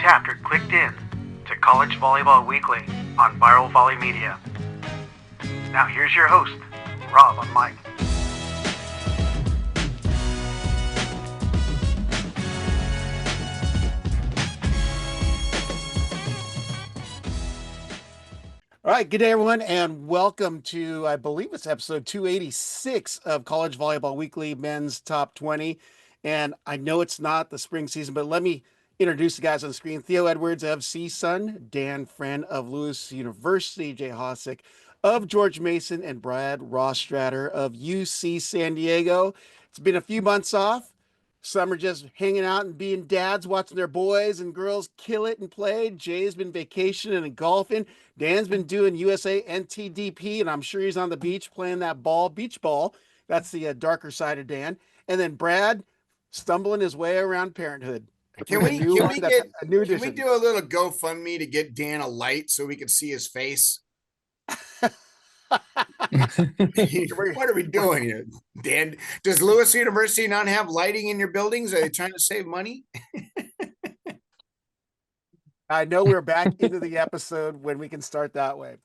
chapter clicked in to College Volleyball Weekly on Viral Volley Media. Now here's your host, Rob on mic. All right, good day, everyone, and welcome to, I believe it's episode 286 of College Volleyball Weekly Men's Top 20. And I know it's not the spring season, but let me introduce the guys on the screen. Theo Edwards of CSUN, Dan Friend of Lewis University, Jay Hosick of George Mason, and Brad Rostratter of UC San Diego. It's been a few months off. Some are just hanging out and being dads, watching their boys and girls kill it and play. Jay's been vacationing and golfing. Dan's been doing USA NTDP, and I'm sure he's on the beach playing that ball, beach ball. That's the darker side of Dan. And then Brad stumbling his way around parenthood. Can we do a little GoFundMe to get Dan a light so we can see his face? What are we doing here, Dan? Does Lewis University not have lighting in your buildings? Are they trying to save money? I know we're back into the episode when we can start that way.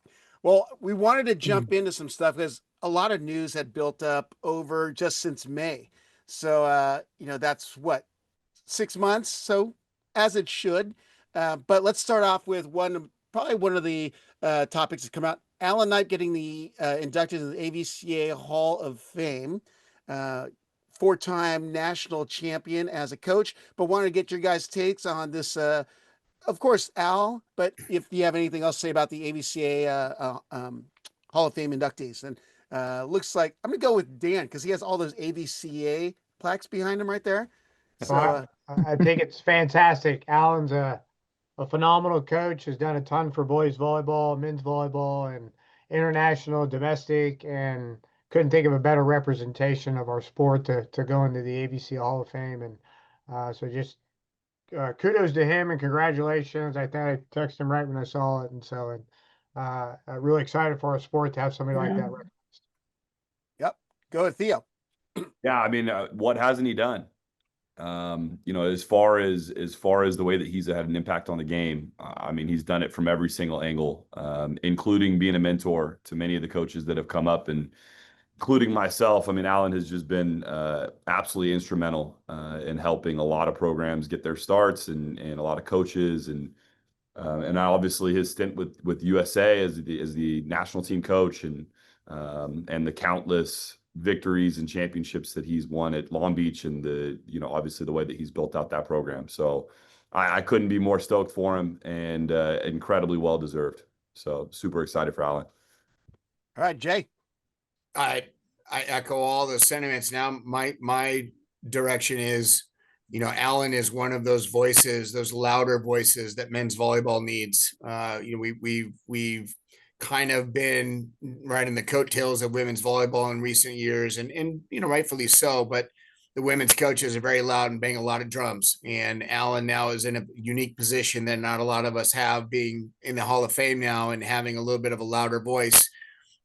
Well, we wanted to jump into some stuff because a lot of news had built up over just since May. So, that's what, 6 months. So as it should. But let's start off with probably one of the topics that come out. Alan Knipe getting inducted into the AVCA Hall of Fame, four-time national champion as a coach, but wanted to get your guys' takes on this, of course, Al, but if you have anything else to say about the AVCA Hall of Fame inductees. And looks like, I'm going to go with Dan because he has all those AVCA plaques behind him right there. So I think it's fantastic. Alan's a phenomenal coach, has done a ton for boys volleyball, men's volleyball, and international, domestic, and couldn't think of a better representation of our sport to go into the AVCA Hall of Fame. And so just kudos to him and congratulations. I think I texted him right when I saw it. And so really excited for our sport to have somebody like that recognized. Yep. Go ahead, Theo. Yeah, I mean, what hasn't he done? As far as the way that he's had an impact on the game, I mean, he's done it from every single angle, including being a mentor to many of the coaches that have come up, and including myself. I mean, Alan has just been absolutely instrumental in helping a lot of programs get their starts, and a lot of coaches, and obviously his stint with USA as the national team coach, and the countless victories and championships that he's won at Long Beach, and obviously the way that he's built out that program. So I couldn't be more stoked for him, and incredibly well deserved. So super excited for Alan. All right, Jay. I echo all the sentiments. Now my direction is, Alan is one of those voices, those louder voices that men's volleyball needs. We've kind of been riding the coattails of women's volleyball in recent years, and rightfully so, but the women's coaches are very loud and bang a lot of drums, and Alan now is in a unique position that not a lot of us have, being in the Hall of Fame now and having a little bit of a louder voice.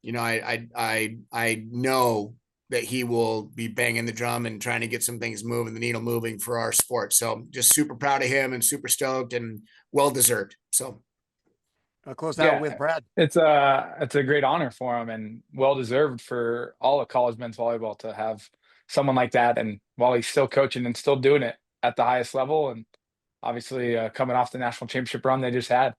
I know that he will be banging the drum and trying to get some things moving, the needle moving for our sport. So just super proud of him and super stoked and well deserved. So I'll close out with Brad. It's a great honor for him, and well deserved for all of college men's volleyball to have someone like that. And while he's still coaching and still doing it at the highest level, and obviously coming off the national championship run they just had.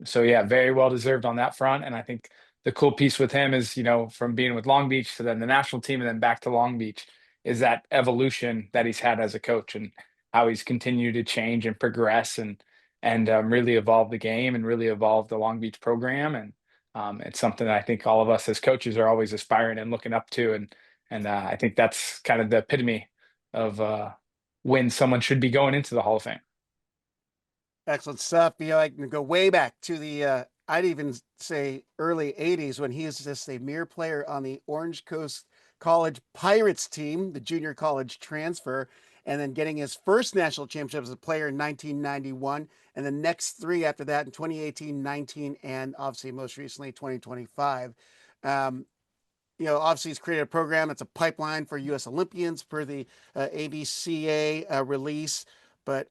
So yeah, very well deserved on that front. And I think the cool piece with him is, from being with Long Beach to then the national team and then back to Long Beach, is that evolution that he's had as a coach, and how he's continued to change and progress, and really evolve the game and really evolve the Long Beach program. And it's something that I think all of us as coaches are always aspiring and looking up to. And I think that's kind of the epitome of when someone should be going into the Hall of Fame. Excellent stuff. I can go way back to the, I'd even say early 80s, when he was just a mere player on the Orange Coast College Pirates team, the junior college transfer, and then getting his first national championship as a player in 1991, and the next three after that in 2018, 19, and obviously most recently 2025. Obviously he's created a program that's a pipeline for U.S. Olympians per the AVCA release, but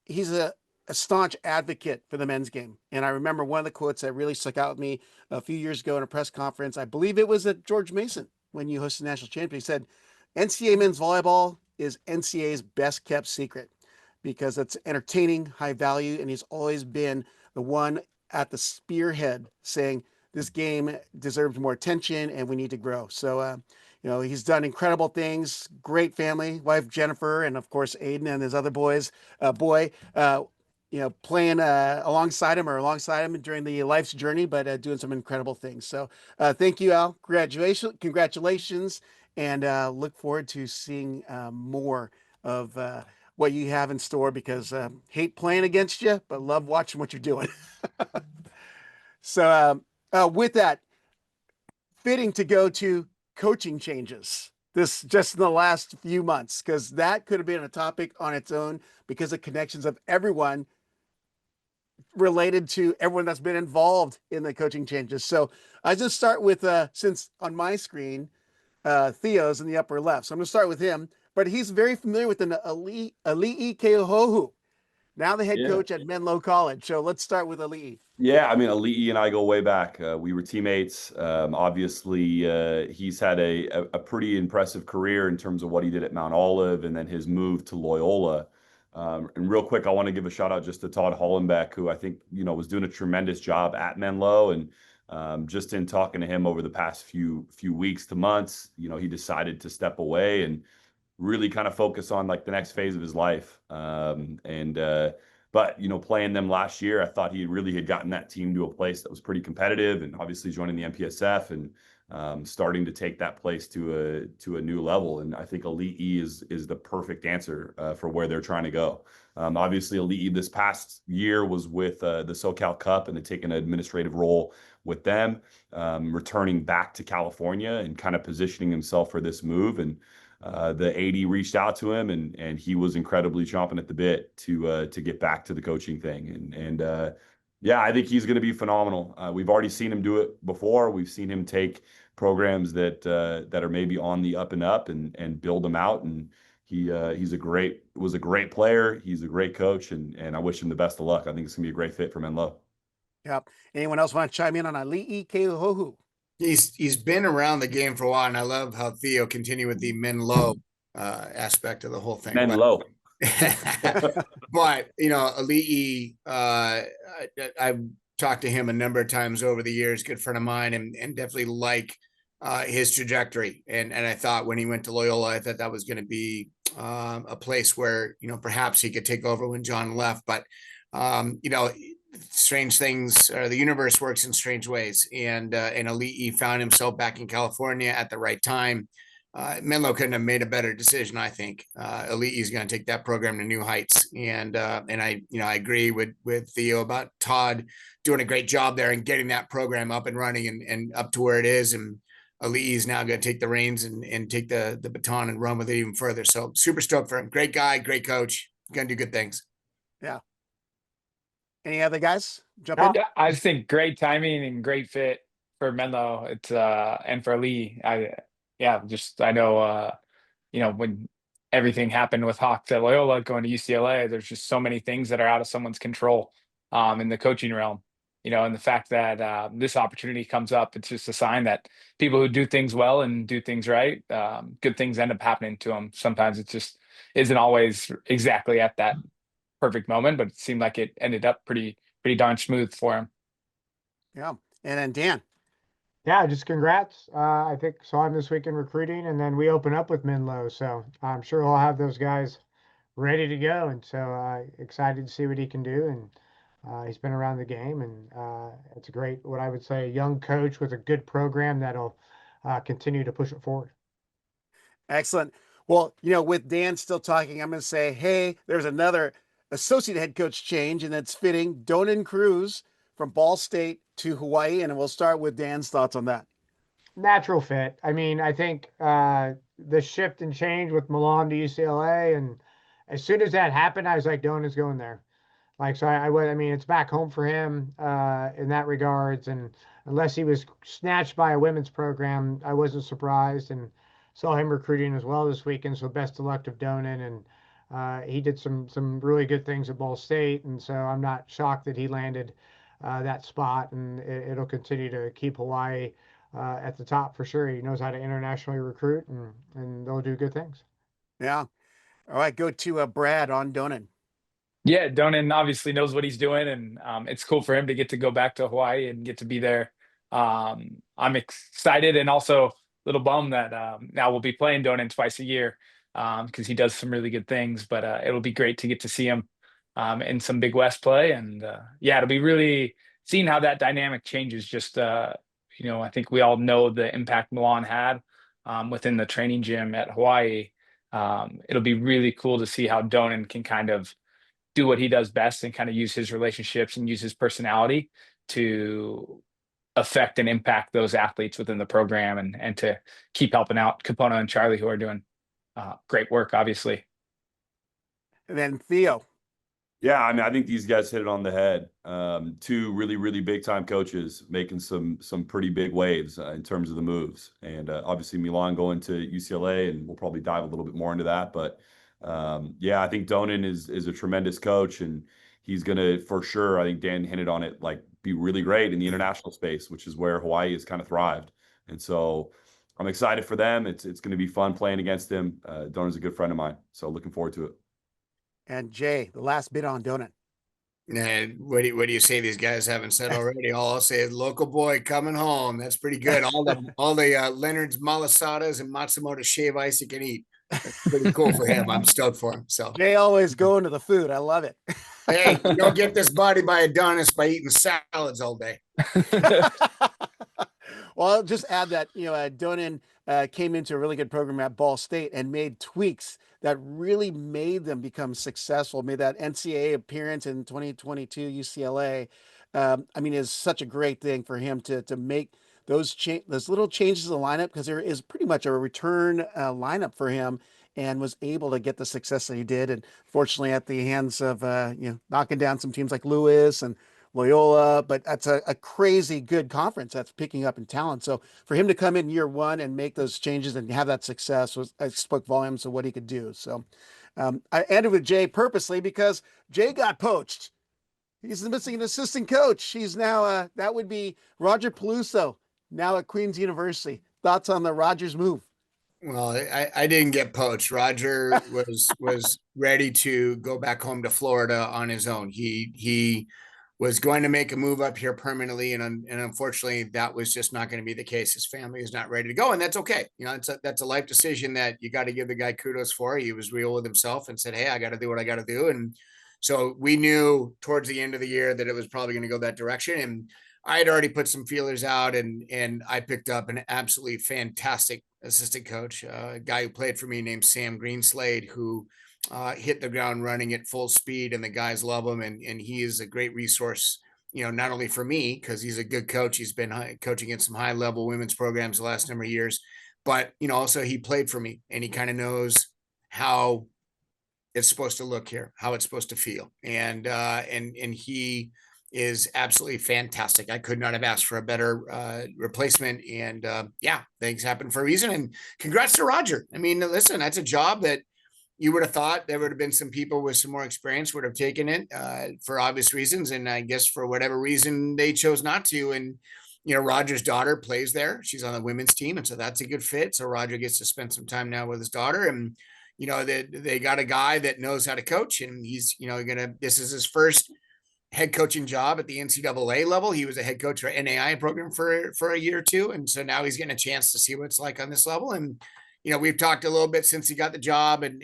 he's a a staunch advocate for the men's game. And I remember one of the quotes that really stuck out with me a few years ago in a press conference. I believe it was at George Mason when you hosted the national championship. He said, NCAA men's volleyball is NCAA's best kept secret because it's entertaining, high value, and he's always been the one at the spearhead saying this game deserves more attention and we need to grow. So, he's done incredible things, great family, wife Jennifer, and of course Aiden and his other playing alongside him during the life's journey, but doing some incredible things. So thank you, Al. Congratulations, and look forward to seeing more of what you have in store because hate playing against you, but love watching what you're doing. So with that, fitting to go to coaching changes this just in the last few months, because that could have been a topic on its own because of connections of everyone related to everyone that's been involved in the coaching changes. So I just start with, since on my screen, Theo's in the upper left. So I'm going to start with him, but he's very familiar with an Ali'i Keohohu, now the head coach at Menlo College. So let's start with Ali'i. Yeah, I mean, Ali'i and I go way back. We were teammates. Obviously, he's had a pretty impressive career in terms of what he did at Mount Olive and then his move to Loyola. And real quick, I want to give a shout out just to Todd Hollenbeck, who I think, was doing a tremendous job at Menlo. And just in talking to him over the past few weeks to months, he decided to step away and really kind of focus on like the next phase of his life. But playing them last year, I thought he really had gotten that team to a place that was pretty competitive, and obviously joining the MPSF and starting to take that place to a new level. And I think Ali'i is the perfect answer for where they're trying to go. Obviously, Ali'i this past year was with the SoCal Cup and had taken an administrative role with them, returning back to California and kind of positioning himself for this move. And the AD reached out to him, and he was incredibly chomping at the bit to get back to the coaching thing. And yeah, I think he's going to be phenomenal. We've already seen him do it before. We've seen him take programs that are maybe on the up and up and build them out. And was a great player. He's a great coach, and I wish him the best of luck. I think it's going to be a great fit for Menlo. Yeah. Anyone else want to chime in on Ali'i Keohohu? He's been around the game for a while, and I love how Theo continued with the Menlo aspect of the whole thing. Menlo. But Ali'i, I've talked to him a number of times over the years, good friend of mine, and definitely like his trajectory. And I thought when he went to Loyola, I thought that was going to be a place where perhaps he could take over when John left. But strange things, or the universe works in strange ways. And Ali'i found himself back in California at the right time. Menlo couldn't have made a better decision, I think. Ali'i is going to take that program to new heights. And I agree with Theo about Todd doing a great job there and getting that program up and running and up to where it is. And Ali'i is now going to take the reins and take the baton and run with it even further. So super stoked for him. Great guy, great coach. Going to do good things. Yeah. Any other guys jump in? I just think great timing and great fit for Menlo. It's and for Lee. I know when everything happened with Hawk to Loyola going to UCLA, there's just so many things that are out of someone's control in the coaching realm. And the fact that this opportunity comes up, it's just a sign that people who do things well and do things right, good things end up happening to them. Sometimes it just isn't always exactly at that perfect moment, but it seemed like it ended up pretty darn smooth for him. Yeah. And then Dan. Yeah, just congrats. I think saw him this week in recruiting, and then we open up with Menlo, so I'm sure he'll have those guys ready to go. And so excited to see what he can do. And he's been around the game, and it's a great, what I would say, young coach with a good program that'll continue to push it forward. Excellent. Well, with Dan still talking, I'm going to say, hey, there's another associate head coach change, and it's fitting. Donan Cruz from Ball State to Hawaii, and we'll start with Dan's thoughts on that. Natural fit. I mean, I think the shift and change with Milan to UCLA, and as soon as that happened, I was like, Donan's going there. So I mean, it's back home for him in that regards, and unless he was snatched by a women's program, I wasn't surprised, and saw him recruiting as well this weekend. So best of luck to Donan, and he did some really good things at Ball State, and so I'm not shocked that he landed that spot, and it'll continue to keep Hawaii at the top for sure. He knows how to internationally recruit, and they'll do good things. Yeah. All right, go to Brad on Donan. Yeah, Donan obviously knows what he's doing, and it's cool for him to get to go back to Hawaii and get to be there. I'm excited and also a little bummed that now we'll be playing Donan twice a year because he does some really good things. But it'll be great to get to see him in some Big West play, and yeah, it'll be really seeing how that dynamic changes. Just I think we all know the impact Milan had within the training gym at Hawaii. It'll be really cool to see how Donan can kind of do what he does best and kind of use his relationships and use his personality to affect and impact those athletes within the program and to keep helping out Capona and Charlie, who are doing great work, obviously. And then Theo. Yeah, I mean, I think these guys hit it on the head. Two really, really big time coaches making some pretty big waves in terms of the moves. And obviously Milan going to UCLA, and we'll probably dive a little bit more into that. But yeah, I think Donan is a tremendous coach, and he's going to, for sure, I think Dan hinted on it, like be really great in the international space, which is where Hawaii has kind of thrived. And so I'm excited for them. It's going to be fun playing against him. Donan's a good friend of mine, so looking forward to it. And Jay, the last bit on Donan. Nah, what do you say these guys haven't said already? All I'll say is local boy coming home. That's pretty good. All the Leonard's Malasadas and Matsumoto shave ice you can eat. That's pretty cool for him. I'm stoked for him. So Jay always going to the food. I love it. hey, you don't get this body by Adonis by eating salads all day. Well, I'll just add that, Donan came into a really good program at Ball State and made tweaks that really made them become successful, made that NCAA appearance in 2022 UCLA. I mean, is such a great thing for him to make those little changes in the lineup, because there is pretty much a return lineup for him, and was able to get the success that he did. And fortunately, at the hands of knocking down some teams like Lewis and Loyola, but that's a crazy good conference that's picking up in talent. So for him to come in year one and make those changes and have that success I spoke volumes of what he could do. So I ended with Jay purposely because Jay got poached. He's missing an assistant coach. He's now, that would be Roger Peluso, now at Queen's University. Thoughts on the Rogers move? Well, I didn't get poached. Roger was ready to go back home to Florida on his own. He was going to make a move up here permanently, and unfortunately, that was just not going to be the case. His family is not ready to go, and that's okay. That's a life decision that you got to give the guy kudos for. He was real with himself and said, "Hey, I got to do what I got to do." And so we knew towards the end of the year that it was probably going to go that direction. And I had already put some feelers out, and I picked up an absolutely fantastic assistant coach, a guy who played for me named Sam Greenslade, who hit the ground running at full speed, and the guys love him. And he is a great resource, not only for me, because he's a good coach. He's been coaching in some high level women's programs the last number of years, but, also he played for me, and he kind of knows how it's supposed to look here, how it's supposed to feel. And he is absolutely fantastic. I could not have asked for a better replacement. And yeah, things happen for a reason. And congrats to Roger. I mean, listen, that's a job that you would have thought there would have been some people with some more experience would have taken it for obvious reasons. And I guess for whatever reason, they chose not to. And, Roger's daughter plays there. She's on the women's team. And so that's a good fit. So Roger gets to spend some time now with his daughter. And, they got a guy that knows how to coach. And he's, this is his first head coaching job at the NCAA level. He was a head coach for NAI program for a year or two. And so now he's getting a chance to see what it's like on this level. And, we've talked a little bit since he got the job and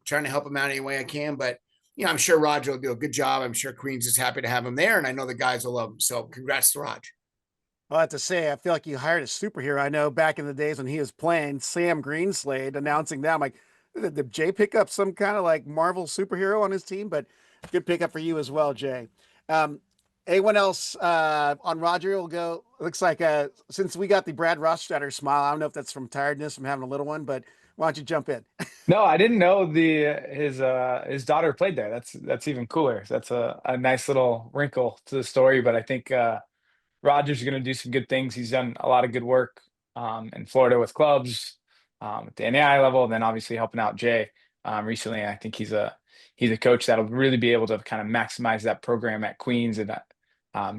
trying to help him out any way I can, but, I'm sure Roger will do a good job. I'm sure Queens is happy to have him there. And I know the guys will love him. So congrats to Roger. Well, I have to say, I feel like you hired a superhero. I know back in the days when he was playing, Sam Greenslade announcing that, I'm like, did Jay pick up some kind of like Marvel superhero on his team? But good pickup for you as well, Jay. Anyone else on Roger? Will go. Looks like since we got the Brad Rothstetter smile, I don't know if that's from tiredness from having a little one, but why don't you jump in? No, I didn't know his daughter played there. That's even cooler. That's a nice little wrinkle to the story. But I think Roger's going to do some good things. He's done a lot of good work in Florida with clubs at the NAI level, and then obviously helping out Jay. recently. I think he's a coach that'll really be able to kind of maximize that program at Queens, and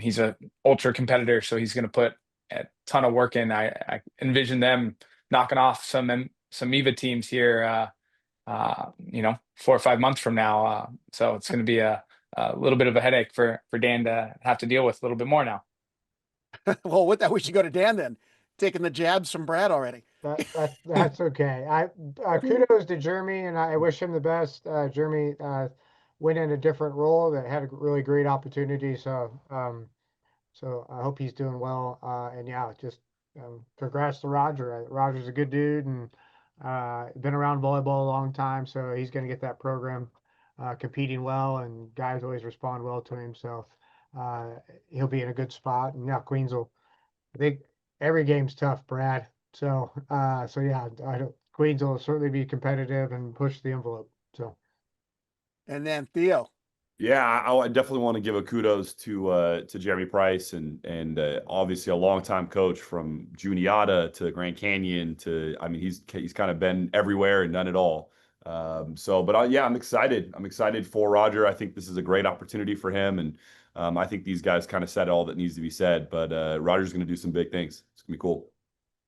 he's a ultra competitor, so he's going to put a ton of work in. I envision them knocking off some EVA teams here, 4 or 5 months from now. So it's going to be a little bit of a headache for Dan to have to deal with a little bit more now. Well, with that, we should go to Dan then, taking the jabs from Brad already. That's okay. Kudos to Jeremy, and I wish him the best. Jeremy went in a different role that had a really great opportunity. So I hope he's doing well. And yeah, just congrats to Roger. Roger's a good dude and been around volleyball a long time, so he's going to get that program competing well, and guys always respond well to him. So he'll be in a good spot. And yeah, Queens will. I think every game's tough, Brad. So yeah, Queens will certainly be competitive and push the envelope. So, and then Theo. Yeah, I definitely want to give a kudos to Jeremy Price and obviously a longtime coach from Juniata to Grand Canyon to, I mean, he's kind of been everywhere and done it all. Yeah, I'm excited. I'm excited for Roger. I think this is a great opportunity for him, and I think these guys kind of said all that needs to be said. But Roger's going to do some big things. It's gonna be cool.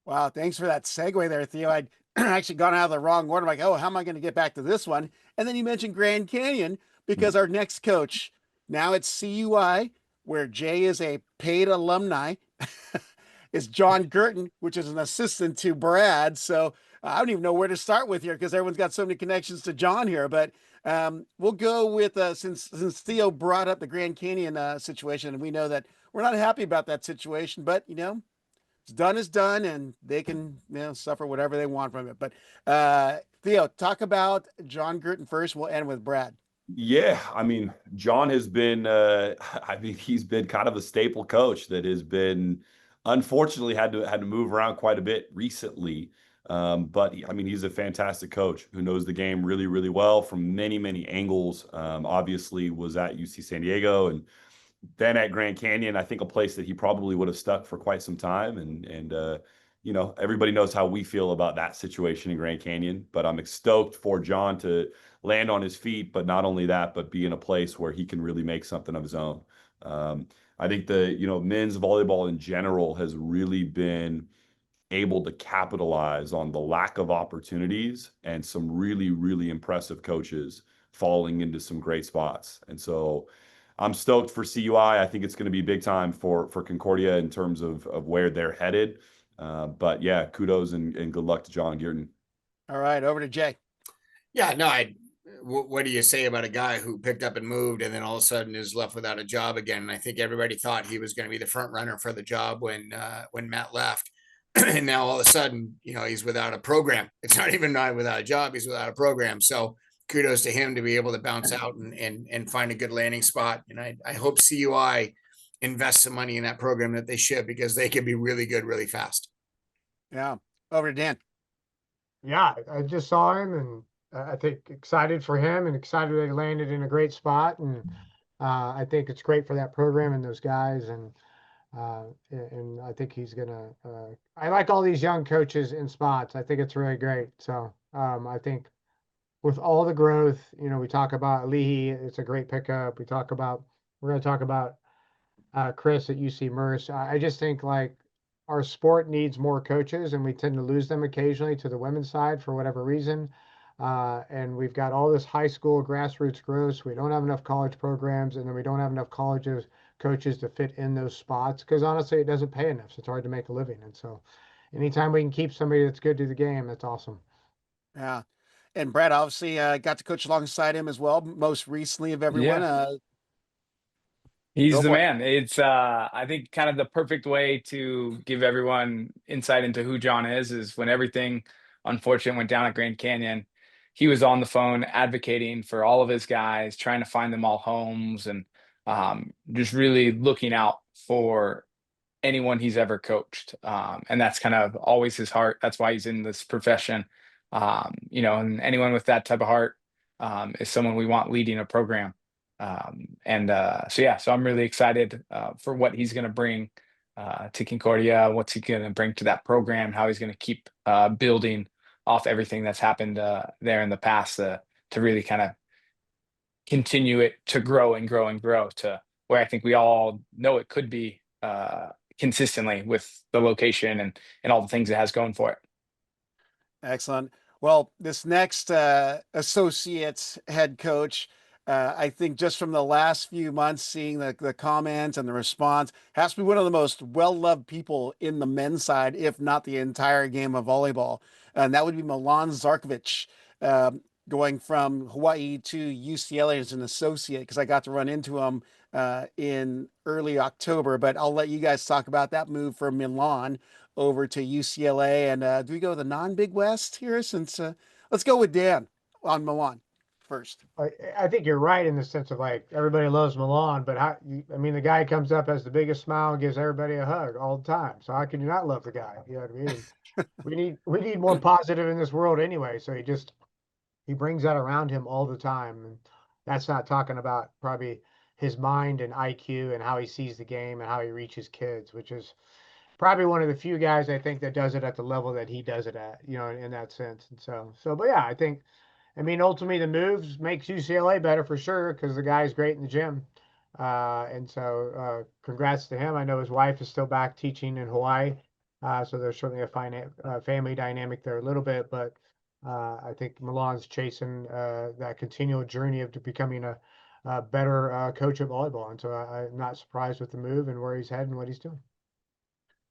Wow, thanks for that segue there, Theo. I'd actually gone out of the wrong order. I'm like, oh, how am I going to get back to this one? And then you mentioned Grand Canyon, because our next coach, now it's CUI, where Jay is a paid alumni, is John Girton, which is an assistant to Brad. So I don't even know where to start with here, because everyone's got so many connections to John here. But we'll go with, since Theo brought up the Grand Canyon situation, and we know that we're not happy about that situation, but, it's done is done, and they can suffer whatever they want from it. But Theo, talk about John Girton first. We'll end with Brad. Yeah, I mean, John has been, he's been kind of a staple coach that has been, unfortunately, had to move around quite a bit recently. But I mean, he's a fantastic coach who knows the game really, really well from many, many angles. Obviously was at UC San Diego and then at Grand Canyon, I think a place that he probably would have stuck for quite some time. And everybody knows how we feel about that situation in Grand Canyon, but I'm stoked for John to land on his feet, but not only that, but be in a place where he can really make something of his own. I think men's volleyball in general has really been able to capitalize on the lack of opportunities and some really, really impressive coaches falling into some great spots. And so I'm stoked for CUI. I think it's going to be big time for Concordia in terms of where they're headed. But yeah, kudos and good luck to John Girton. All right, over to Jay. Yeah, no, what do you say about a guy who picked up and moved and then all of a sudden is left without a job again? And I think everybody thought he was going to be the front runner for the job when Matt left. And now all of a sudden, he's without a program. It's not even not without a job. He's without a program. So kudos to him to be able to bounce out and find a good landing spot. And I hope CUI invests some money in that program that they should, because they can be really good, really fast. Yeah. Over to Dan. Yeah, I just saw him, and I think excited for him and excited that he landed in a great spot. And I think it's great for that program and those guys. And I think he's gonna. I like all these young coaches in spots. I think it's really great. So I think with all the growth, we talk about Leahy. It's a great pickup. We're going to talk about Chris at UC Merce. I just think our sport needs more coaches, and we tend to lose them occasionally to the women's side for whatever reason. And we've got all this high school grassroots growth. We don't have enough college programs, and then we don't have enough coaches to fit in those spots, because honestly, it doesn't pay enough. So it's hard to make a living. And so anytime we can keep somebody that's good to the game, that's awesome. Yeah. And Brad obviously got to coach alongside him as well, most recently of everyone. Yeah. He's the man. It's I think kind of the perfect way to give everyone insight into who John is when everything unfortunate went down at Grand Canyon. He was on the phone advocating for all of his guys, trying to find them all homes, and just really looking out for anyone he's ever coached. And that's kind of always his heart. That's why he's in this profession. And anyone with that type of heart is someone we want leading a program. So I'm really excited for what he's going to bring to Concordia, what's he going to bring to that program, how he's going to keep building off everything that's happened there in the past to really kind of continue it to grow and grow and grow to where I think we all know it could be consistently with the location and all the things it has going for it. Excellent. Well, this next associate head coach, I think just from the last few months, seeing the comments and the response, has to be one of the most well-loved people in the men's side, if not the entire game of volleyball. And that would be Milan Zarkovic, going from Hawaii to UCLA as an associate, because I got to run into him in early October. But I'll let you guys talk about that move from Milan over to UCLA. And do we go the non-Big West here? Since let's go with Dan on Milan first. I think you're right in the sense of like everybody loves Milan, but I mean, the guy comes up, has the biggest smile, and gives everybody a hug all the time. So how can you not love the guy? You know what I mean? we need more positive in this world anyway. So he brings that around him all the time, and that's not talking about probably his mind and IQ and how he sees the game and how he reaches kids, which is probably one of the few guys I think that does it at the level that he does it at, you know, in that sense. And but yeah, I mean, ultimately the moves makes UCLA better for sure because the guy's great in the gym. Congrats to him. I know his wife is still back teaching in Hawaii. So there's certainly a family dynamic there a little bit, but I think Milan's chasing that continual journey of becoming a better coach of volleyball. And so I'm not surprised with the move and where he's heading and what he's doing.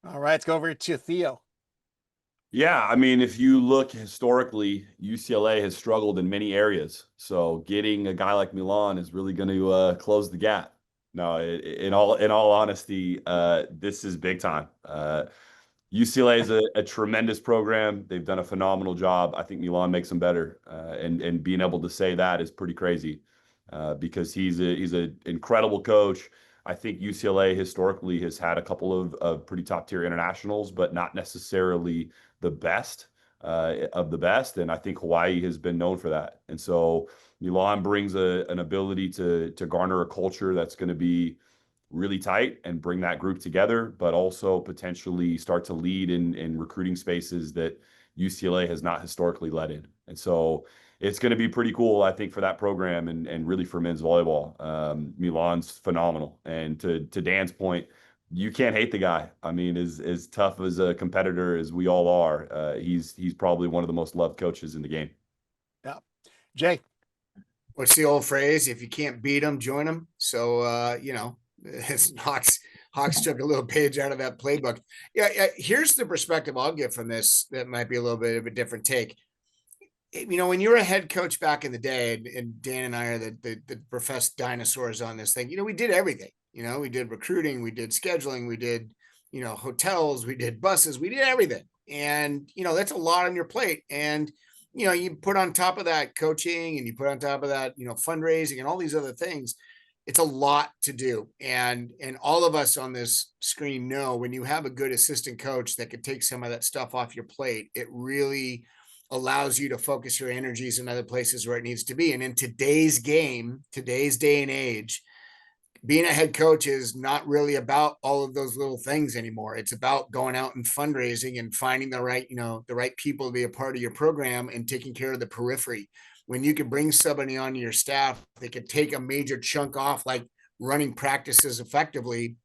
All right, let's go over to Theo. Yeah, I mean, if you look historically, UCLA has struggled in many areas. So getting a guy like Milan is really going to close the gap. No, in all honesty, this is big time. UCLA is a tremendous program. They've done a phenomenal job. I think Milan makes them better, and being able to say that is pretty crazy because he's an incredible coach. I think UCLA historically has had a couple of pretty top tier internationals, but not necessarily the best of the best. And I think Hawaii has been known for that. And so Milan brings an ability to garner a culture that's going to be really tight and bring that group together, but also potentially start to lead in recruiting spaces that UCLA has not historically led in. And so it's going to be pretty cool, I think, for that program and really for men's volleyball. Milan's phenomenal. And to Dan's point, you can't hate the guy. I mean, as tough as a competitor as we all are, he's probably one of the most loved coaches in the game. Yeah. Jay. What's the old phrase? If you can't beat them, join them. So, Hawks took a little page out of that playbook. Yeah, here's the perspective I'll get from this that might be a little bit of a different take. You know, when you were a head coach back in the day, and Dan and I are the professed dinosaurs on this thing, we did everything. We did recruiting, we did scheduling, we did, hotels, we did buses, we did everything. And, that's a lot on your plate. And, you put on top of that coaching and you put on top of that, fundraising and all these other things. It's a lot to do. And all of us on this screen know when you have a good assistant coach that could take some of that stuff off your plate, it really allows you to focus your energies in other places where it needs to be. And in today's game, today's day and age, being a head coach is not really about all of those little things anymore. It's about going out and fundraising and finding the right people to be a part of your program and taking care of the periphery. When you could bring somebody onto your staff, they could take a major chunk off, like running practices effectively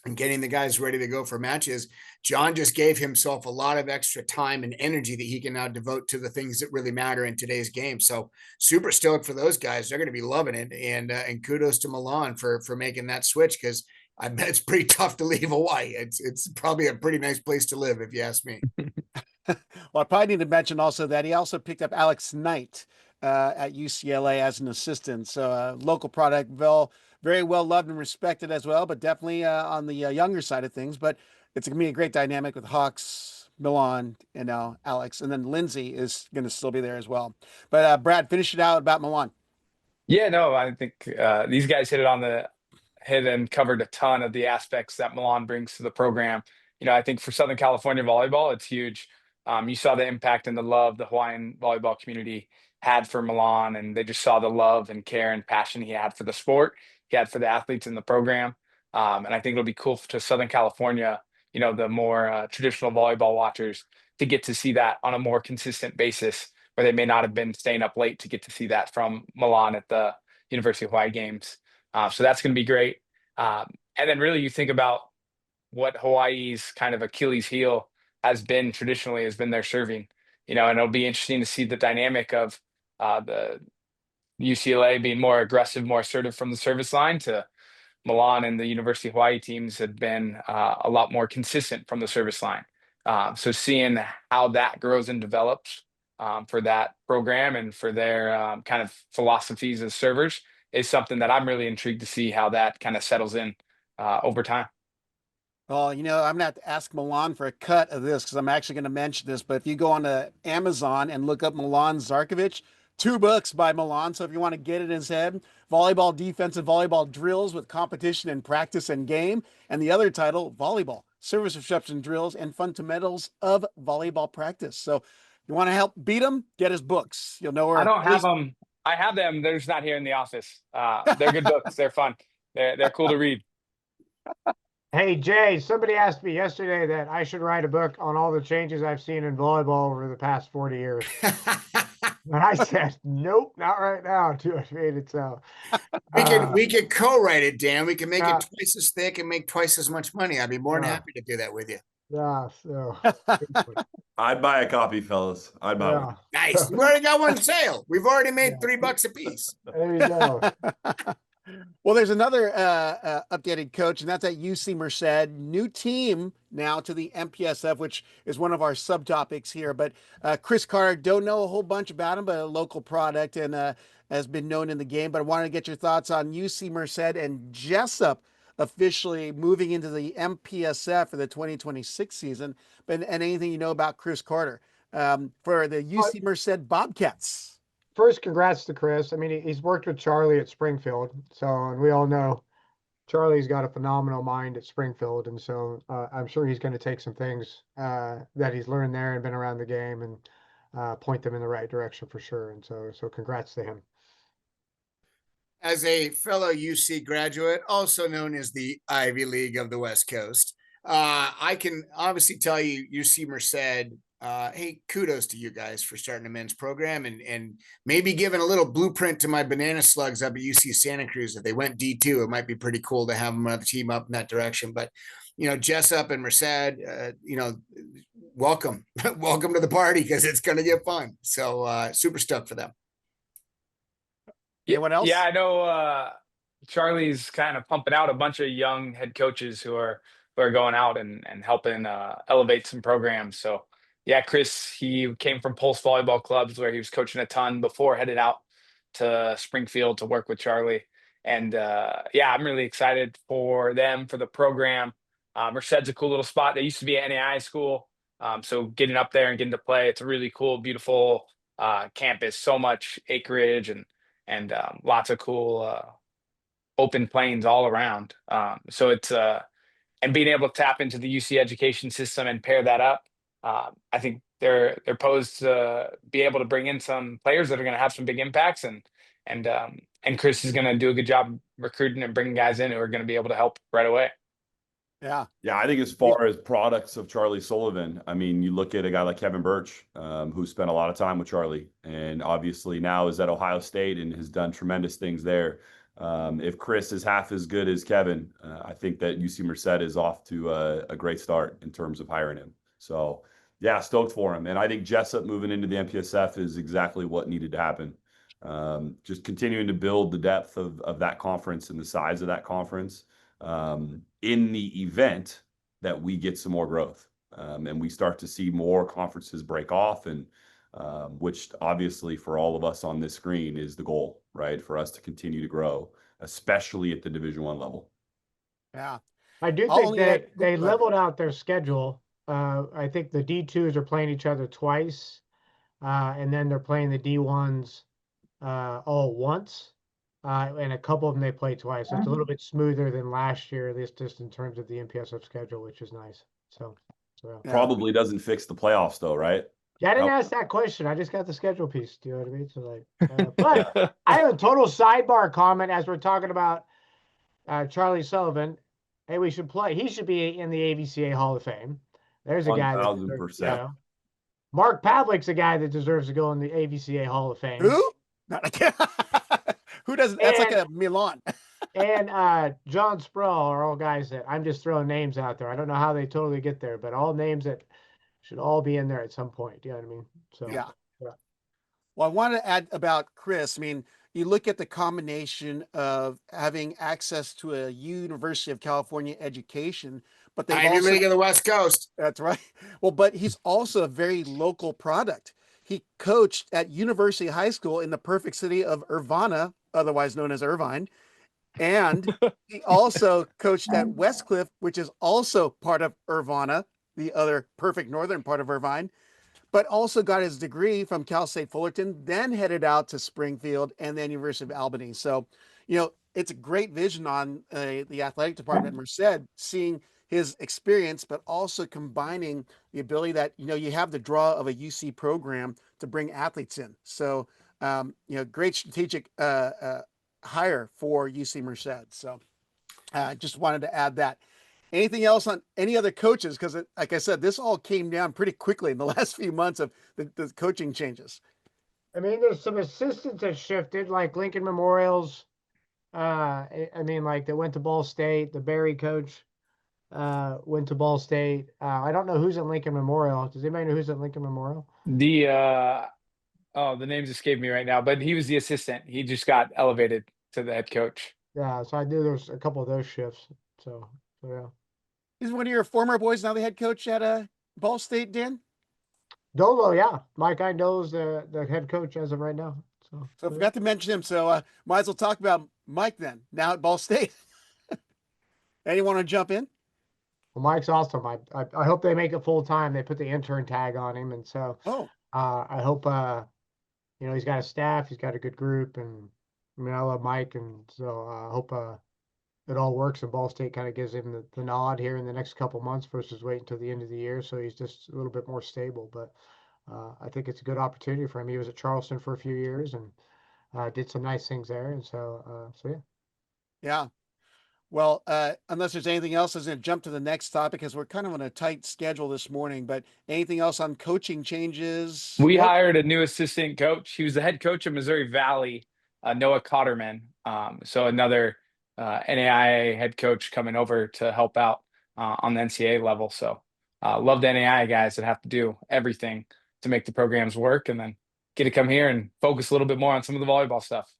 and getting the guys ready to go for matches. John just gave himself a lot of extra time and energy that he can now devote to the things that really matter in today's game. So super stoked for those guys. They're going to be loving it. And kudos to Milan for making that switch, because I bet it's pretty tough to leave Hawaii. It's probably a pretty nice place to live, if you ask me. Well, I probably need to mention also that he also picked up Alex Knight at UCLA as an assistant. So local product, very well loved and respected as well, but definitely on the younger side of things. But it's going to be a great dynamic with Hawks, Milan, and now Alex. And then Lindsay is going to still be there as well. But Brad, finish it out about Milan. Yeah, no, I think these guys hit and covered a ton of the aspects that Milan brings to the program. I think for Southern California volleyball, it's huge. You saw the impact and the love the Hawaiian volleyball community had for Milan, and they just saw the love and care and passion he had for the sport, he had for the athletes in the program. And I think it'll be cool to Southern California, the more traditional volleyball watchers to get to see that on a more consistent basis, where they may not have been staying up late to get to see that from Milan at the University of Hawaii games. So that's going to be great. And then really you think about what Hawaii's kind of Achilles heel has been traditionally, has been their serving, and it'll be interesting to see the dynamic of the UCLA being more aggressive, more assertive from the service line, to Milan and the University of Hawaii teams have been a lot more consistent from the service line. So seeing how that grows and develops for that program and for their kind of philosophies as servers is something that I'm really intrigued to see how that kind of settles in over time. Well, I'm going to have to ask Milan for a cut of this because I'm actually going to mention this. But if you go on to Amazon and look up Milan Zarkovic, 2 books by Milan. So if you want to get it in his head, Volleyball Defensive Volleyball Drills with Competition and Practice and Game. And the other title, Volleyball, Service Reception Drills and Fundamentals of Volleyball Practice. So you want to help beat him, get his books. You'll know where. I don't have them. I have them. They're just not here in the office. They're good books. They're fun. They're cool to read. Hey, Jay, somebody asked me yesterday that I should write a book on all the changes I've seen in volleyball over the past 40 years. And I said, nope, not right now. Too much faded. So we could co-write it, Dan. We can make it twice as thick and make twice as much money. I'd be more than happy to do that with you. Yeah. So I'd buy a copy, fellas. I'd buy one. Nice. We already got one sale. We've already made $3 a piece. There you go. Well, there's another updated coach, and that's at UC Merced. New team now to the MPSF, which is one of our subtopics here. But Chris Carter, don't know a whole bunch about him, but a local product and has been known in the game. But I wanted to get your thoughts on UC Merced and Jessup officially moving into the MPSF for the 2026 season. And anything you know about Chris Carter for the UC Merced Bobcats. First, congrats to Chris. I mean, he's worked with Charlie at Springfield. So, and we all know Charlie's got a phenomenal mind at Springfield. And so I'm sure he's going to take some things that he's learned there and been around the game and point them in the right direction for sure. And so congrats to him. As a fellow UC graduate, also known as the Ivy League of the West Coast, I can obviously tell you UC Merced, hey, kudos to you guys for starting a men's program and maybe giving a little blueprint to my banana slugs up at UC Santa Cruz. If they went D2, it might be pretty cool to have them on the team up in that direction. But, Jessup and Merced, welcome. Welcome to the party because it's going to get fun. So super stoked for them. Anyone else? Yeah, I know Charlie's kind of pumping out a bunch of young head coaches who are going out and helping elevate some programs. So yeah, Chris, he came from Pulse Volleyball Clubs where he was coaching a ton before headed out to Springfield to work with Charlie. And yeah, I'm really excited for them, for the program. Merced's a cool little spot. They used to be an NAI school. So getting up there and getting to play, it's a really cool, beautiful campus, so much acreage and lots of cool open plains all around. So it's and being able to tap into the UC education system and pair that up, I think they're posed to be able to bring in some players that are going to have some big impacts, and Chris is going to do a good job recruiting and bringing guys in who are going to be able to help right away. Yeah. I think as far as products of Charlie Sullivan, I mean, you look at a guy like Kevin Birch, who spent a lot of time with Charlie, and obviously now is at Ohio State and has done tremendous things there. If Chris is half as good as Kevin, I think that UC Merced is off to a great start in terms of hiring him. So yeah, stoked for him. And I think Jessup moving into the MPSF is exactly what needed to happen. Just continuing to build the depth of that conference and the size of that conference in the event that we get some more growth and we start to see more conferences break off, and which obviously for all of us on this screen is the goal, right? For us to continue to grow, especially at the Division I level. Yeah. I do think that they leveled out their schedule. I think the D2s are playing each other twice, and then they're playing the D1s all once, and a couple of them they play twice. So it's a little bit smoother than last year, at least just in terms of the MPSF schedule, which is nice. So probably doesn't fix the playoffs though, right? Yeah, I didn't ask that question. I just got the schedule piece. Do you know what I mean? So but I have a total sidebar comment as we're talking about Charlie Sullivan. Hey, we should play. He should be in the AVCA Hall of Fame. There's a guy. 1,000%. Mark Pavlik's a guy that deserves to go in the AVCA Hall of Fame. Who? Not who doesn't? That's like a Milan. And John Sproul are all guys that I'm just throwing names out there. I don't know how they totally get there, but all names that should all be in there at some point. You know what I mean? So Yeah. Well, I wanted to add about Chris. I mean, you look at the combination of having access to a University of California education, but they've Ivy also League of the West Coast. That's right. Well, but he's also a very local product. He coached at University High School in the perfect city of Urbana, otherwise known as Irvine. And he also coached at Westcliff, which is also part of Urbana, the other perfect northern part of Irvine, but also got his degree from Cal State Fullerton, then headed out to Springfield and then University of Albany. So, it's a great vision on the athletic department at Merced, seeing his experience, but also combining the ability that, you have the draw of a UC program to bring athletes in. So, great strategic hire for UC Merced. So I just wanted to add that. Anything else on any other coaches? Because like I said, this all came down pretty quickly in the last few months of the coaching changes. I mean, there's some assistants that shifted, like Lincoln Memorials. Like they went to Ball State. The Barry coach went to Ball State. I don't know who's at Lincoln Memorial. Does anybody know who's at Lincoln Memorial? The names escape me right now, but he was the assistant. He just got elevated to the head coach. Yeah, so I knew there was a couple of those shifts. So yeah. Is one of your former boys now the head coach at Ball State, Dan? Dolo, yeah. Mike Indolo's the head coach as of right now. So I forgot to mention him. So might as well talk about Mike then, now at Ball State. Anyone want to jump in? Well, Mike's awesome. I hope they make it full time. They put the intern tag on him, and so I hope he's got a staff, he's got a good group, and I mean I love Mike, and so I hope it all works. And Ball State kind of gives him the nod here in the next couple months versus wait until the end of the year, so he's just a little bit more stable. But I think it's a good opportunity for him. He was at Charleston for a few years and did some nice things there, and so yeah. Yeah. Well, unless there's anything else, I was going to jump to the next topic because we're kind of on a tight schedule this morning. But anything else on coaching changes? We hired a new assistant coach. He was the head coach of Missouri Valley, Noah Cotterman. So another NAIA head coach coming over to help out on the NCAA level. So love the NAIA guys that have to do everything to make the programs work, and then get to come here and focus a little bit more on some of the volleyball stuff.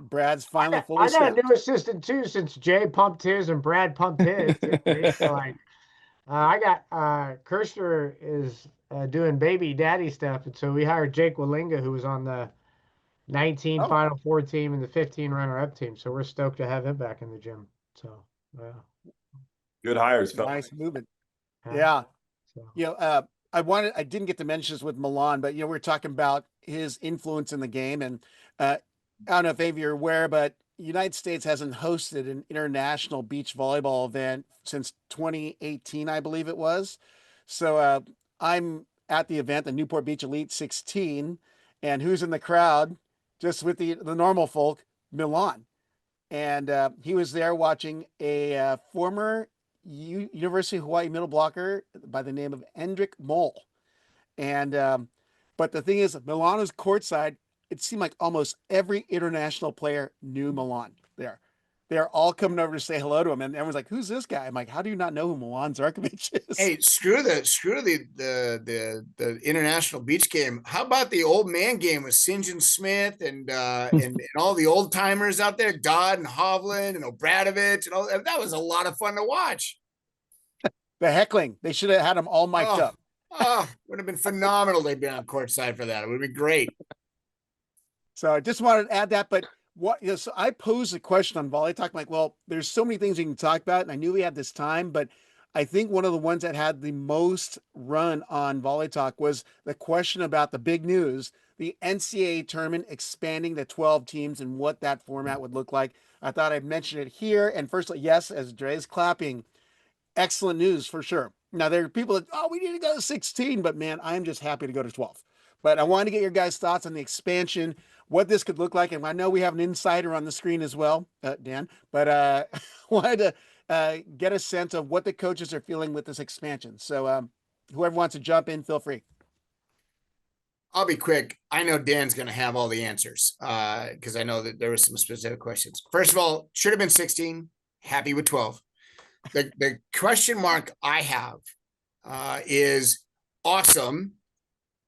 Brad's finally fully I got staffed. a new assistant too, since Jay pumped his and Brad pumped his. So I got Kirschner is doing baby daddy stuff, and so we hired Jake Walinga, who was on the 19 Final Four team and the 15 runner-up team. So we're stoked to have him back in the gym. So good hires, nice movement. Yeah. So. I didn't get to mention this with Milan, but we're talking about his influence in the game, and I don't know if any of you are aware, but the United States hasn't hosted an international beach volleyball event since 2018, I believe it was. So I'm at the event, the Newport Beach Elite 16, and who's in the crowd? Just with the normal folk, Milan. And he was there watching a former University of Hawaii middle blocker by the name of Hendrik Moll. And but the thing is, Milan was courtside. It seemed like almost every international player knew Milan there. They're all coming over to say hello to him, and everyone's like, "Who's this guy?" I'm like, "How do you not know who Milan Zarkovic is?" Hey, screw the international beach game. How about the old man game with St. John Smith and all the old timers out there, Dodd and Hovland and Obradovich and all that was a lot of fun to watch. The heckling, they should have had them all mic'd up. Would have been phenomenal. They'd been on courtside for that. It would be great. So I just wanted to add that, but so I posed a question on Volley Talk. I'm like, well, there's so many things you can talk about, and I knew we had this time, but I think one of the ones that had the most run on Volley Talk was the question about the big news, the NCAA tournament expanding to 12 teams and what that format would look like. I thought I'd mention it here. And firstly, yes, as Dre's clapping, excellent news for sure. Now there are people that, we need to go to 16, but man, I'm just happy to go to 12. But I wanted to get your guys' thoughts on the expansion, what this could look like. And I know we have an insider on the screen as well, Dan, but wanted to get a sense of what the coaches are feeling with this expansion. So whoever wants to jump in, feel free. I'll be quick. I know Dan's going to have all the answers because I know that there were some specific questions. First of all, should have been 16. Happy with 12. The question mark I have is awesome.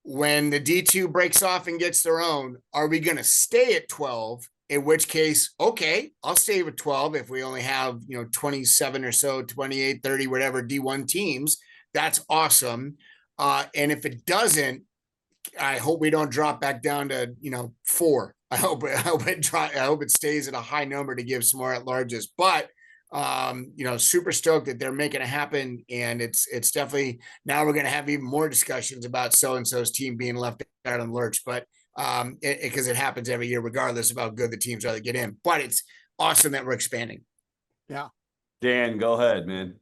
When the D2 breaks off and gets their own, are we going to stay at 12? In which case, okay, I'll stay with 12 if we only have, 27 or so, 28, 30, whatever D1 teams. That's awesome. And if it doesn't, I hope we don't drop back down to 4. I hope it stays at a high number to give some more at larges. But super stoked that they're making it happen, and it's definitely now we're going to have even more discussions about so and so's team being left out on the lurch. But because it happens every year, regardless of how good the teams are that get in. But it's awesome that we're expanding. Yeah, Dan, go ahead, man.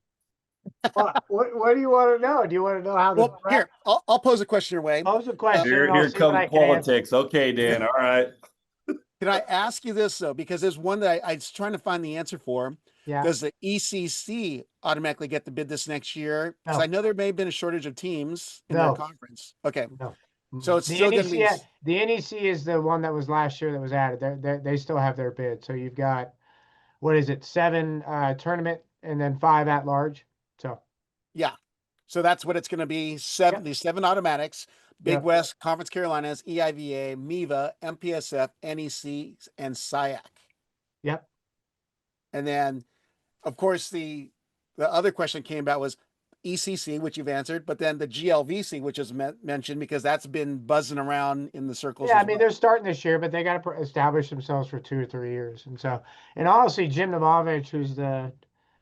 What do you want to know? Do you want to know how? Well, here I'll pose a question your way. Pose a question. Here comes politics. Okay, Dan. All right. Can I ask you this though? Because there's one that I was trying to find the answer for. Yeah. Does the ECC automatically get the bid this next year? Because No. I know there may have been a shortage of teams in No. their conference. Okay. No. So it's The still going to be. The NEC is the one that was last year that was added. They still have their bid. So you've got, what is it, 7 tournament and then 5 at large. So Yeah. So that's what it's going to be. 7, these 7 automatics, Big Yep. West, Conference Carolinas, EIVA, MEVA, MPSF, NEC, and SIAC. Yep. And then, of course, the other question came about was ECC, which you've answered, but then the GLVC, which is mentioned because that's been buzzing around in the circles. Yeah, I as mean, well. they're starting this year, but they got to establish themselves for 2 or 3 years. And so, and honestly, Jim Namovich, who's the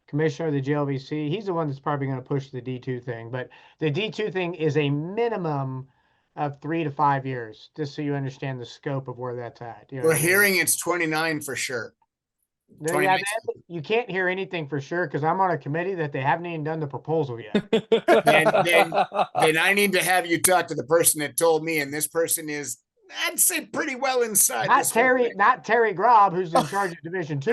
commissioner of the GLVC, he's the one that's probably going to push the D2 thing. But the D2 thing is a minimum of 3 to 5 years, just so you understand the scope of where that's at. You know We're what I mean? hearing it's 29 for sure. Yeah, 29. you can't hear anything for sure because I'm on a committee that they haven't even done the proposal yet. Then I need to have you talk to the person that told me, and this person is, I'd say, pretty well inside. Not this whole Terry, thing. not Terry Grob, who's in charge of Division 2.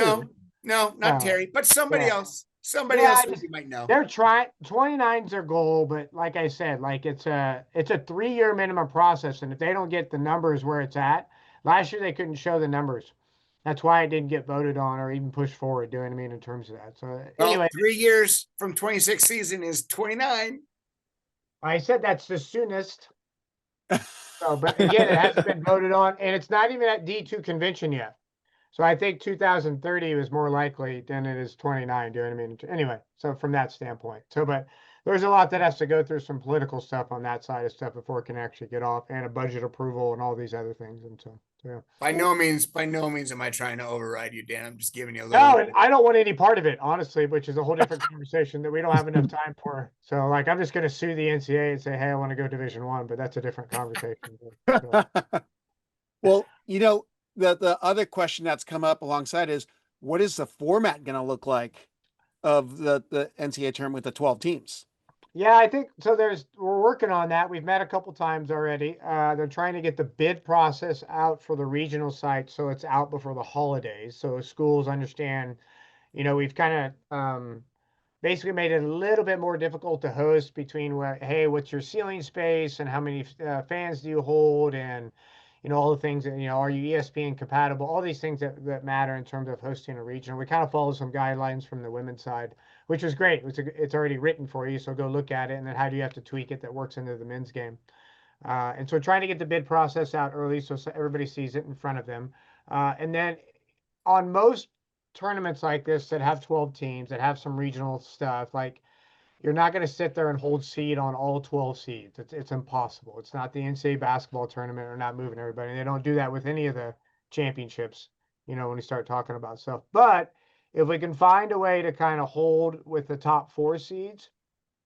No, not No. Terry, but somebody Yeah. else. Somebody Yeah, else that you might know. They're trying. 29's their goal, but like I said, like it's a 3-year minimum process, and if they don't get the numbers where it's at, last year they couldn't show the numbers. That's why it didn't get voted on or even pushed forward. Do you know what I mean in terms of that? So Well, anyway, 3 years from 26 season is 29. I said that's the soonest. So, but again, it hasn't been voted on, and it's not even at D2 convention yet. So I think 2030 is more likely than it is 29. Do you know what I mean? Anyway, so from that standpoint, but there's a lot that has to go through some political stuff on that side of stuff before it can actually get off, and a budget approval and all these other things. And so yeah. By no means am I trying to override you, Dan. I'm just giving you a No, little. and I don't want any part of it, honestly, which is a whole different conversation that we don't have enough time for. So, like, I'm just going to sue the NCAA and say, hey, I want to go Division 1, but that's a different conversation. So, Well, the other question that's come up alongside is, what is the format going to look like of the NCAA tournament with the 12 teams? yeah, I think so. We're working on that. We've met a couple times already. They're trying to get the bid process out for the regional site, so it's out before the holidays, so schools understand. We've kind of basically made it a little bit more difficult to host between hey, what's your ceiling space and how many fans do you hold, and all the things that, are you ESPN compatible, all these things that matter in terms of hosting a regional. We kind of follow some guidelines from the women's side, which was great. It's already written for you, so go look at it, and then how do you have to tweak it that works into the men's game. And so trying to get the bid process out early so everybody sees it in front of them. And then on most tournaments like this that have 12 teams, that have some regional stuff, like, you're not going to sit there and hold seed on all 12 seeds. It's impossible. It's not the NCAA basketball tournament. Or not moving everybody. They don't do that with any of the championships, when we start talking about stuff. But if we can find a way to kind of hold with the top 4 seeds,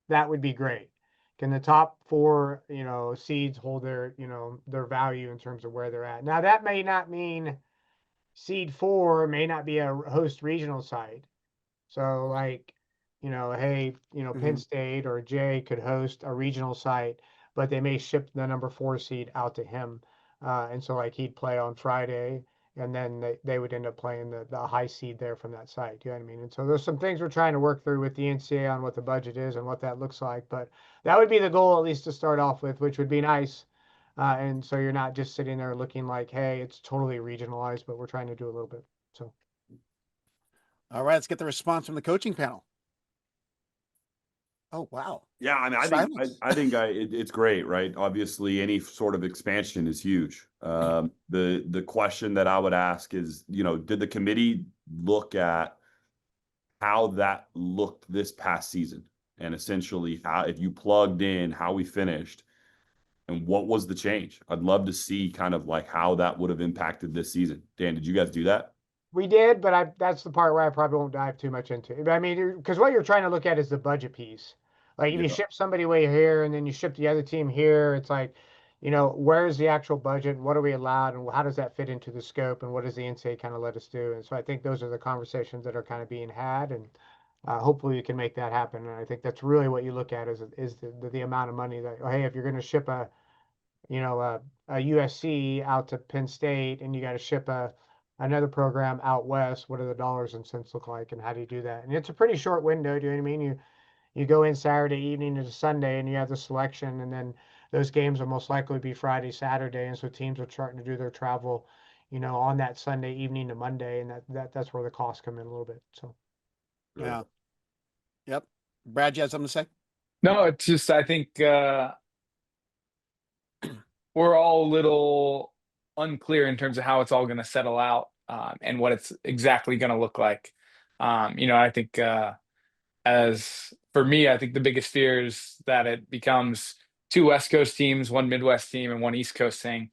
that would be great. Can the top 4, seeds hold their value in terms of where they're at? Now, that may not mean seed 4 may not be a host regional site. So, like, hey, Penn State or Jay could host a regional site, but they may ship the number 4 seed out to him. And so, like, he'd play on Friday, and then they would end up playing the high seed there from that site. You know what I mean? And so there's some things we're trying to work through with the NCAA on what the budget is and what that looks like. But that would be the goal, at least to start off with, which would be nice. And so you're not just sitting there looking like, hey, it's totally regionalized, but we're trying to do a little bit. So, All right, let's get the response from the coaching panel. Oh, wow. Yeah, I mean, Silence. I think it's great, right? Obviously, any sort of expansion is huge. The question that I would ask is, did the committee look at how that looked this past season, and essentially how, if you plugged in how we finished, and what was the change? I'd love to see kind of like how that would have impacted this season. Dan, did you guys do that? we did, but that's the part where I probably won't dive too much into. But I mean, because what you're trying to look at is the budget piece. Like if you Yeah. ship somebody way here and then you ship the other team here, it's like, where's the actual budget? What are we allowed, and how does that fit into the scope? And what does the NCAA kind of let us do? And so I think those are the conversations that are kind of being had, and hopefully we can make that happen. And I think that's really what you look at is the amount of money that, oh, hey, if you're going to ship a USC out to Penn State, and you got to ship another program out west. What do the dollars and cents look like, and how do you do that? And it's a pretty short window. Do you know what I mean? You go in Saturday evening into Sunday, and you have the selection, and then those games will most likely be Friday, Saturday, and so teams are starting to do their travel, on that Sunday evening to Monday, and that's where the costs come in a little bit. So, Yeah. Yep. Brad, you have something to say? No, it's just I think we're all a little unclear in terms of how it's all going to settle out, and what it's exactly going to look like. I think as for me, I think the biggest fear is that it becomes two West Coast teams, one Midwest team, and one East Coast thing.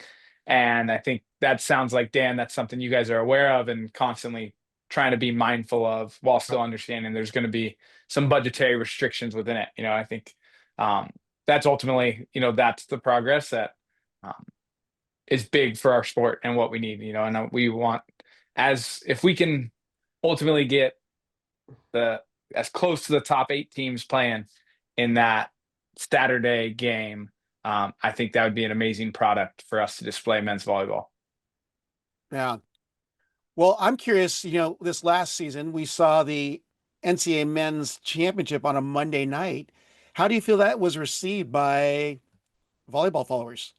And I think that sounds like, Dan, that's something you guys are aware of and constantly trying to be mindful of, while still understanding there's going to be some budgetary restrictions within it. I think that's ultimately, that's the progress that is big for our sport and what we need, and we want, if we can ultimately get as close to the top 8 teams playing in that Saturday game, I think that would be an amazing product for us to display men's volleyball. Yeah. Well, I'm curious, this last season, we saw the NCAA men's championship on a Monday night. How do you feel that was received by volleyball followers?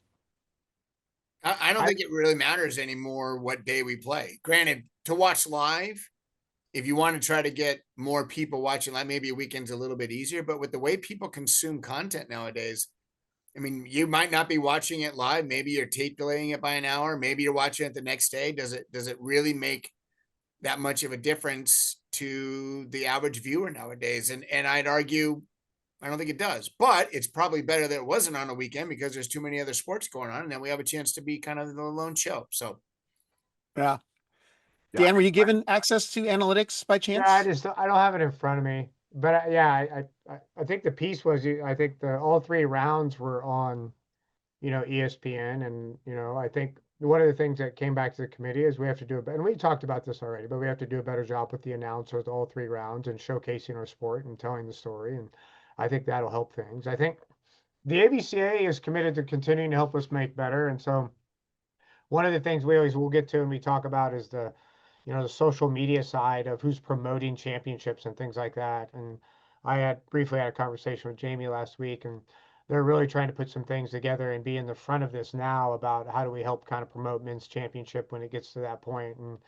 I don't think it really matters anymore what day we play. Granted, to watch live, if you want to try to get more people watching live, maybe a weekend's a little bit easier, but with the way people consume content nowadays, I mean, you might not be watching it live. Maybe you're tape delaying it by an hour. Maybe you're watching it the next day. Does it really make that much of a difference to the average viewer nowadays? And I'd argue, I don't think it does, but it's probably better that it wasn't on a weekend because there's too many other sports going on, and then we have a chance to be kind of the lone show. So, Yeah. Yeah. Dan, were you given access to analytics by chance? yeah, I don't have it in front of me, but I think the piece was, I think all 3 rounds were on, ESPN, and I think one of the things that came back to the committee is we have to do and we talked about this already, but we have to do a better job with the announcers all 3 rounds and showcasing our sport and telling the story, and I think that'll help things. I think the AVCA is committed to continuing to help us make better, and so one of the things we'll get to and we talk about is the social media side of who's promoting championships and things like that. And I had briefly had a conversation with Jamie last week, and they're really trying to put some things together and be in the front of this now about how do we help kind of promote men's championship when it gets to that point, and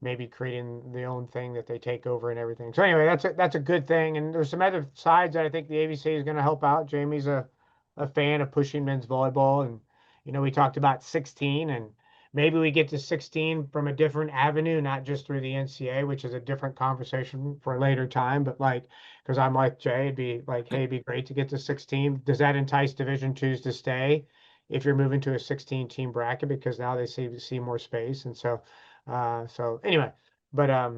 maybe creating the own thing that they take over and everything. So anyway, that's a good thing. And there's some other sides that I think the AVCA is going to help out. Jamie's a fan of pushing men's volleyball, and we talked about 16, and maybe we get to 16 from a different avenue, not just through the NCAA, which is a different conversation for a later time. But because I'm like Jay, it'd be like, hey, it'd be great to get to 16. Does that entice Division IIs to stay if you're moving to a 16 team bracket, because now they see more space? And so anyway, but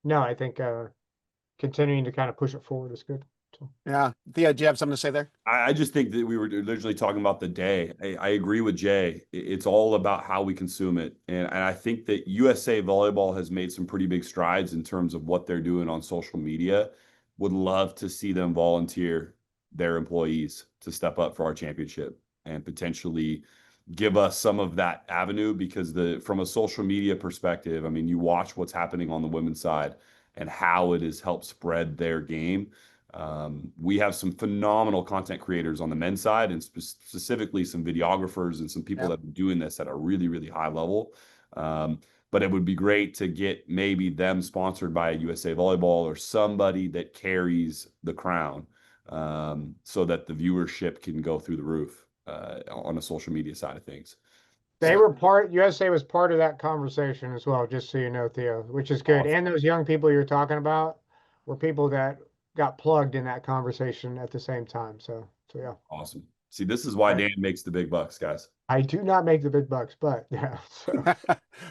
no, I think continuing to kind of push it forward is good. So. Yeah. Thea, do you have something to say there? I just think that we were originally talking about the day. I agree with Jay. It's all about how we consume it. And I think that USA Volleyball has made some pretty big strides in terms of what they're doing on social media. Would love to see them volunteer their employees to step up for our championship and potentially give us some of that avenue, because from a social media perspective, I mean, you watch what's happening on the women's side and how it has helped spread their game. We have some phenomenal content creators on the men's side, and specifically some videographers and some people that are doing this at a really, really high level. But it would be great to get maybe them sponsored by a USA Volleyball or somebody that carries the crown, so that the viewership can go through the roof on the social media side of things. USA was part of that conversation as well, just so you know, Theo, which is good. Awesome. And those young people you're talking about were people that got plugged in that conversation at the same time. So yeah. Awesome. See, this is why Dan makes the big bucks, guys. I do not make the big bucks, but yeah. So.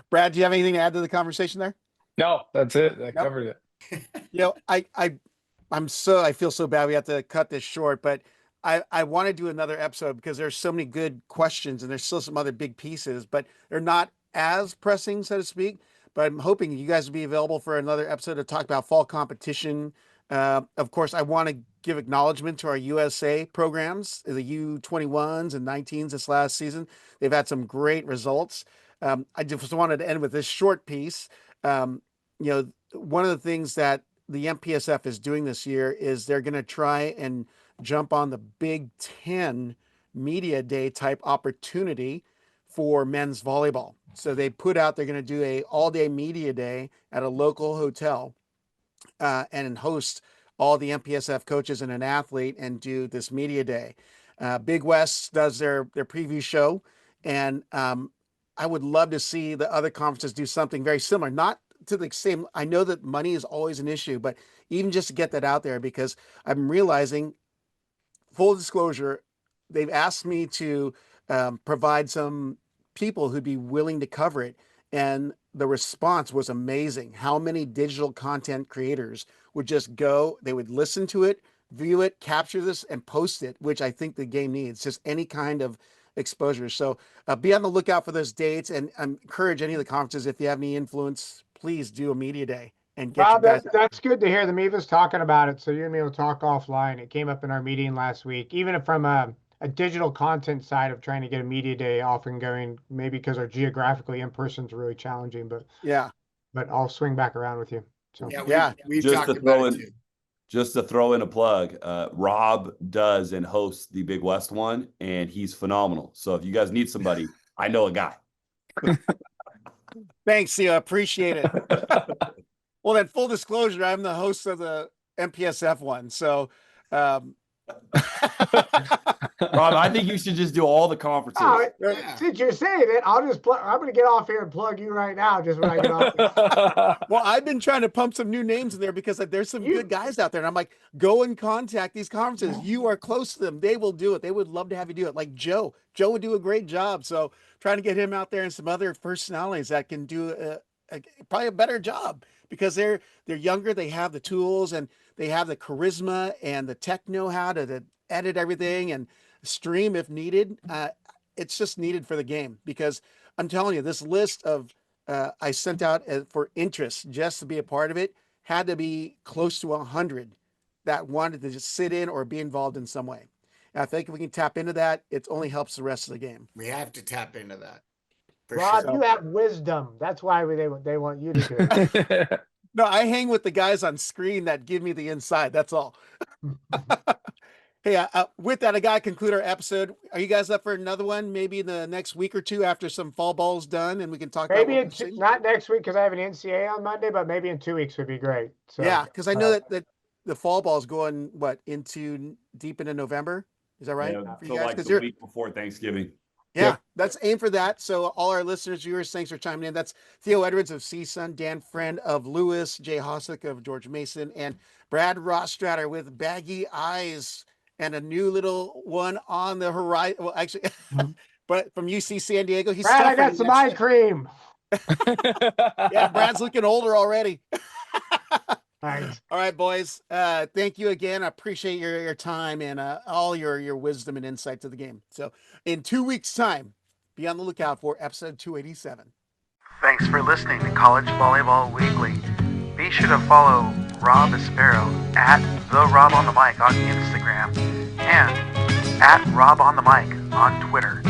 Brad, do you have anything to add to the conversation there? No, that's it. That covered it. You know, I feel so bad we have to cut this short, but I want to do another episode because there's so many good questions and there's still some other big pieces, but they're not as pressing, so to speak. But I'm hoping you guys will be available for another episode to talk about fall competition. Of course, I want to give acknowledgement to our USA programs, the U21s and 19s this last season. They've had some great results. I just wanted to end with this short piece. You know, one of the things that the MPSF is doing this year is they're going to try and jump on the Big Ten Media Day type opportunity for men's volleyball. So they put out, they're going to do a all-day media day at a local hotel and host all the MPSF coaches and an athlete and do this media day. Big West does their preview show. And I would love to see the other conferences do something very similar, not to the same. I know that money is always an issue, but even just to get that out there, because I'm realizing, full disclosure, they've asked me to provide some people who'd be willing to cover it. And the response was amazing. How many digital content creators would just go, they would listen to it, view it, capture this, and post it, which I think the game needs, just any kind of exposure. So be on the lookout for those dates, and encourage any of the conferences, if you have any influence, please do a media day and get Rob, you guys. that's good to hear. The Miva's talking about it, so you and me will talk offline. It came up in our meeting last week, even from a digital content side of trying to get a media day off and going, maybe because our geographically in person is really challenging, but I'll swing back around with you. So we've talked about it too. Just to throw in a plug, Rob does and hosts the Big West one, and he's phenomenal. So if you guys need somebody, I know a guy. Thanks, Theo. Appreciate it. Well, then, full disclosure, I'm the host of the MPSF one. So, Rob, I think you should just do all the conferences. Since you're saying it, I'm going to get off here and plug you right now, just when I get off. Well, I've been trying to pump some new names in there because there's some good guys out there. And I'm like, go and contact these conferences. You are close to them. They will do it. They would love to have you do it. Like Joe would do a great job. So trying to get him out there and some other personalities that can do probably a better job, because they're younger. They have the tools and they have the charisma and the tech know-how to edit everything and stream if needed. It's just needed for the game, because I'm telling you, this list of I sent out for interest just to be a part of it had to be close to 100 that wanted to just sit in or be involved in some way. And I think if we can tap into that, it only helps the rest of the game. We have to tap into that. Rob, you have wisdom. That's why they want you to do it. No, I hang with the guys on screen that give me the inside. That's all. Hey, with that, I got to conclude our episode. Are you guys up for another one? Maybe in the next week or two after some fall ball's done, and we can talk maybe about not next week because I have an NCAA on Monday, but maybe in 2 weeks would be great. So, yeah, because I know that the fall ball's going into deep into November. Is that right? Yeah, for so you guys? like the week before Thanksgiving. Yeah, let's aim for that. So all our listeners, viewers, thanks for chiming in. That's Theo Edwards of CSUN, Dan Friend of Lewis, Jay Hossack of George Mason, and Brad Rostratter with baggy eyes and a new little one on the horizon. Well, actually, but from UC San Diego. He's Brad, I got some eye cream. Yeah, Brad's looking older already. Thanks. All right, boys. Thank you again. I appreciate your time and all your wisdom and insight to the game. So in 2 weeks' time, be on the lookout for episode 287. Thanks for listening to College Volleyball Weekly. Be sure to follow Rob Aspero at The Rob on the Mic on Instagram and at Rob on the Mic on Twitter.